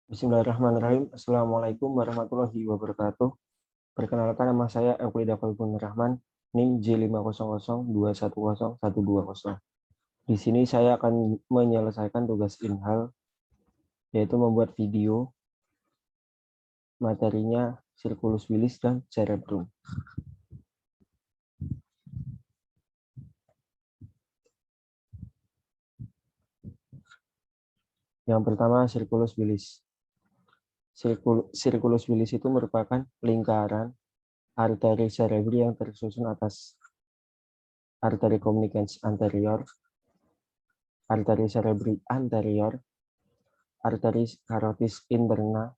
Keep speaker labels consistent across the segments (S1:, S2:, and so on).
S1: Bismillahirrahmanirrahim. Assalamualaikum warahmatullahi wabarakatuh. Perkenalkan, nama saya Euklida Falgun Rahman, NIM J500210120. Di sini saya akan menyelesaikan tugas inhal, yaitu membuat video. Materinya sirkulus wilis dan cerebrum. Yang pertama, sirkulus wilis. Sirkulus wilis itu merupakan lingkaran arteri cerebri yang tersusun atas arteri communicans anterior, arteri cerebri anterior, arteri carotis interna,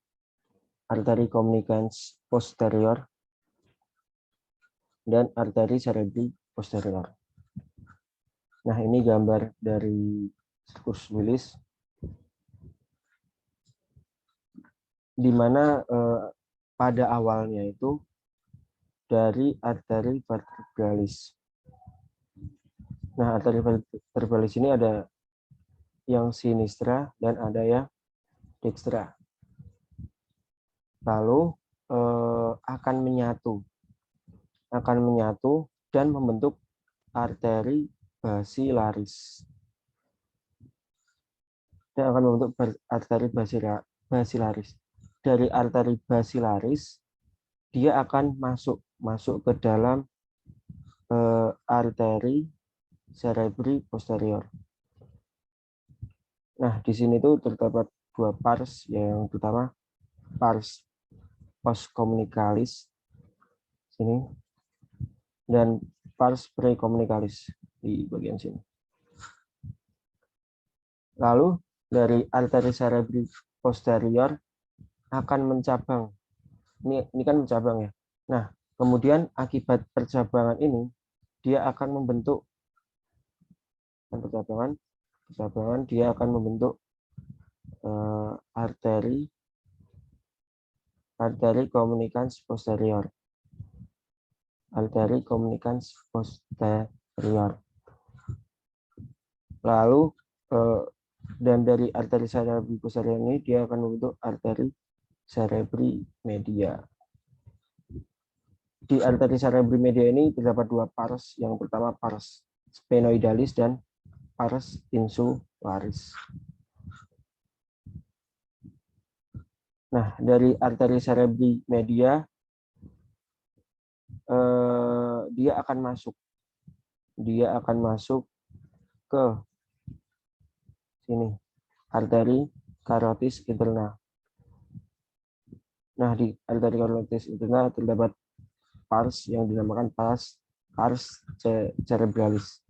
S1: arteri communicans posterior, dan arteri cerebri posterior. Nah, ini gambar dari sirkulus wilis, di mana pada awalnya itu dari arteri vertebralis. Nah, arteri vertebralis ini ada yang sinistra dan ada yang dextra. Lalu akan menyatu dan membentuk arteri basilaris. Dan akan membentuk arteri basilaris. Dari arteri basilaris dia akan masuk ke dalam arteri cerebri posterior. Nah, di sini tuh terdapat dua pars, yang pertama pars postcommunicalis sini dan pars precommunicalis di bagian sini. Lalu dari arteri cerebri posterior akan mencabang. Ini kan mencabang ya. Nah, kemudian akibat percabangan ini dia akan membentuk percabangan dia akan membentuk arteri communicans posterior. Arteri communicans posterior. Lalu dan dari arteri cerebri posterior ini dia akan membentuk arteri cerebri media. Di arteri cerebri media ini terdapat dua pars. Yang pertama pars sphenoidalis dan pars insularis. Nah, dari arteri cerebri media dia akan masuk ke sini, arteri carotis interna. Nah, di arteri carotis interna terdapat pars yang dinamakan pars cerebralis.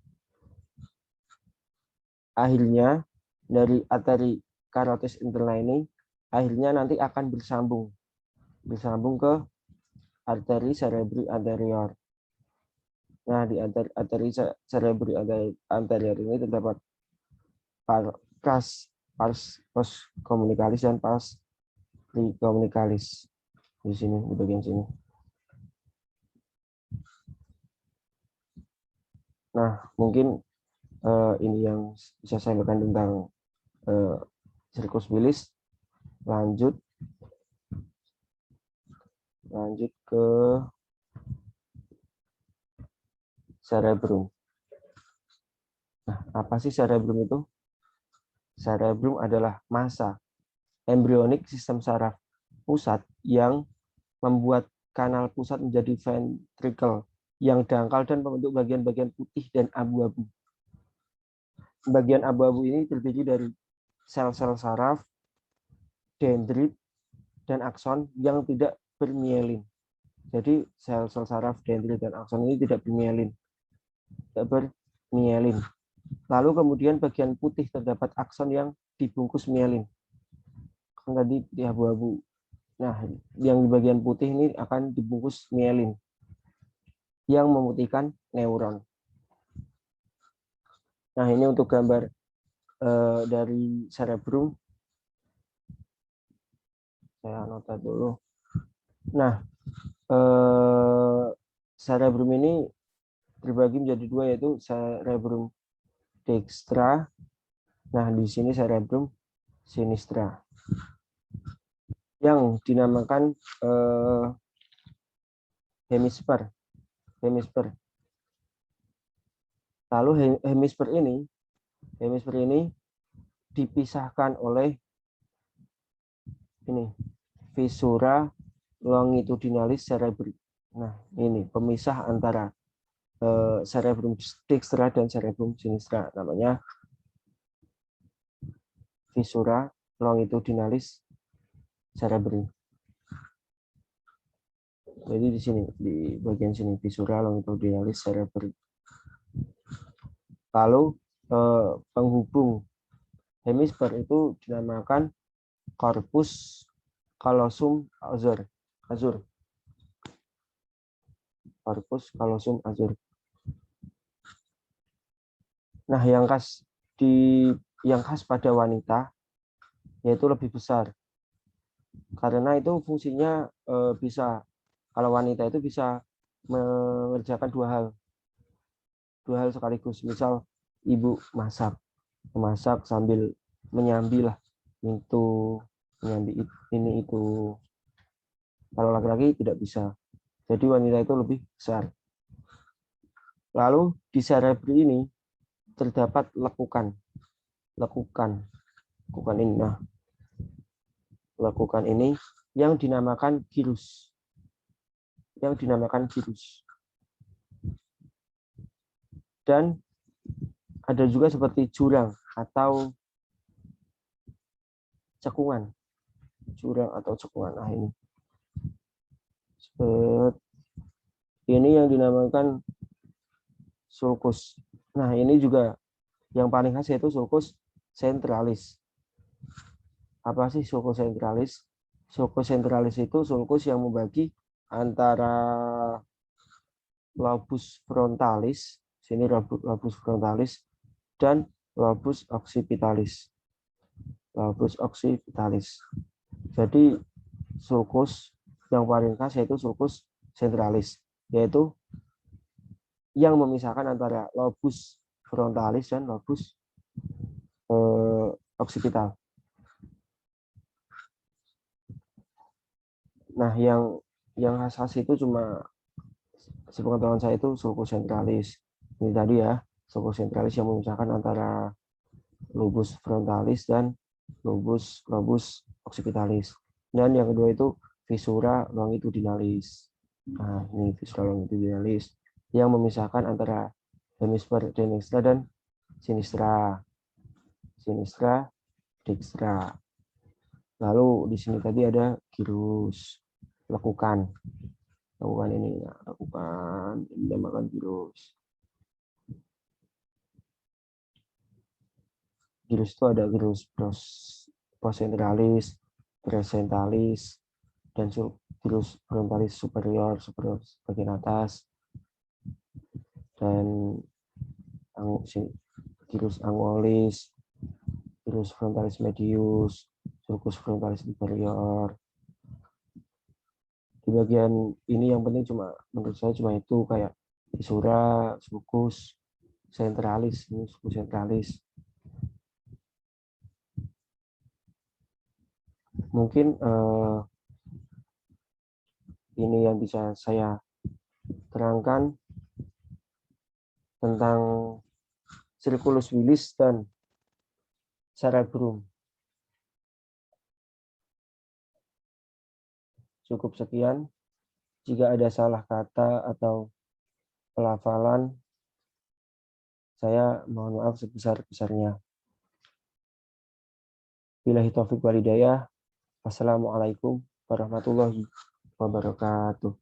S1: Akhirnya dari arteri carotis interna ini akhirnya nanti akan bersambung ke arteri cerebri anterior. Nah, di arteri cerebri anterior ini terdapat pars postcommunicalis dan pars precommunicalis di sini, di bagian sini. Nah, mungkin ini yang bisa saya sampaikan tentang sirkulus wilis. Lanjut ke cerebrum. Nah, apa sih cerebrum itu? Cerebrum adalah massa embrionik sistem saraf pusat yang membuat kanal pusat menjadi ventricle yang dangkal dan membentuk bagian-bagian putih dan abu-abu. Bagian abu-abu ini terdiri dari sel-sel saraf, dendrit, dan akson yang tidak bermielin. Jadi sel-sel saraf, dendrit, dan akson ini tidak bermielin. Lalu kemudian bagian putih terdapat akson yang dibungkus mielin. Kan tadi di abu-abu. Nah, yang di bagian putih ini akan dibungkus mielin yang memutihkan neuron. Nah, ini untuk gambar dari cerebrum. Saya anotat dulu. Nah, cerebrum ini terbagi menjadi dua, yaitu cerebrum dextra. Nah, di sini cerebrum sinistra. yang dinamakan hemisfer. Lalu hemisfer ini dipisahkan oleh ini visura longitudinalis cerebri. Nah, ini pemisah antara cerebrum dextra dan cerebrum sinistra, namanya visura longitudinalis cerebri. Jadi di sini, di bagian sini, visura longitudinalis cerebri. Lalu penghubung hemisfer itu dinamakan corpus callosum azur. Corpus callosum azur. Nah, yang khas pada wanita yaitu lebih besar. Karena itu fungsinya bisa, kalau wanita itu bisa mengerjakan dua hal sekaligus. Misal ibu memasak sambil menyambi lah, menyambi ini itu. Kalau laki-laki tidak bisa. Jadi wanita itu lebih besar. Lalu di cerebri ini terdapat lekukan ini. Nah, lekukan ini yang dinamakan gyrus. Dan ada juga seperti jurang atau cekungan. Nah, ini yang dinamakan sulcus. Nah, ini juga yang paling khas yaitu sulcus centralis. Apa sih sulcus centralis? Sulcus centralis itu sulcus yang membagi antara lobus frontalis, sini lobus frontalis, dan lobus occipitalis. Jadi sulcus yang paling khas yaitu sulcus centralis, yaitu yang memisahkan antara lobus frontalis dan lobus occipital. Nah, yang khas itu cuma sepengetahuan saya itu sulcus centralis. Ini tadi ya, sulcus centralis yang memisahkan antara lobus frontalis dan lobus occipitalis. Dan yang kedua itu visura longitudinalis. Nah, ini visura longitudinalis yang memisahkan antara hemisfer dextra dan sinistra dextra. Lalu di sini tadi ada gyrus, lekukan ini ya, lekukan dinamakan gyrus. Gyrus itu ada gyrus postcentralis, presentalis, dan gyrus frontalis superior bagian atas, dan gyrus angualis, gyrus frontalis medius, sulcus frontalis inferior. Di bagian ini yang penting menurut saya cuma itu, kayak visura, sulcus centralis, ini sulcus centralis. Mungkin ini yang bisa saya terangkan tentang circulus willis dan cerebrum. Cukup sekian. Jika ada salah kata atau pelafalan, saya mohon maaf sebesar-besarnya. Billahi taufiq wal hidayah. Wassalamualaikum warahmatullahi wabarakatuh.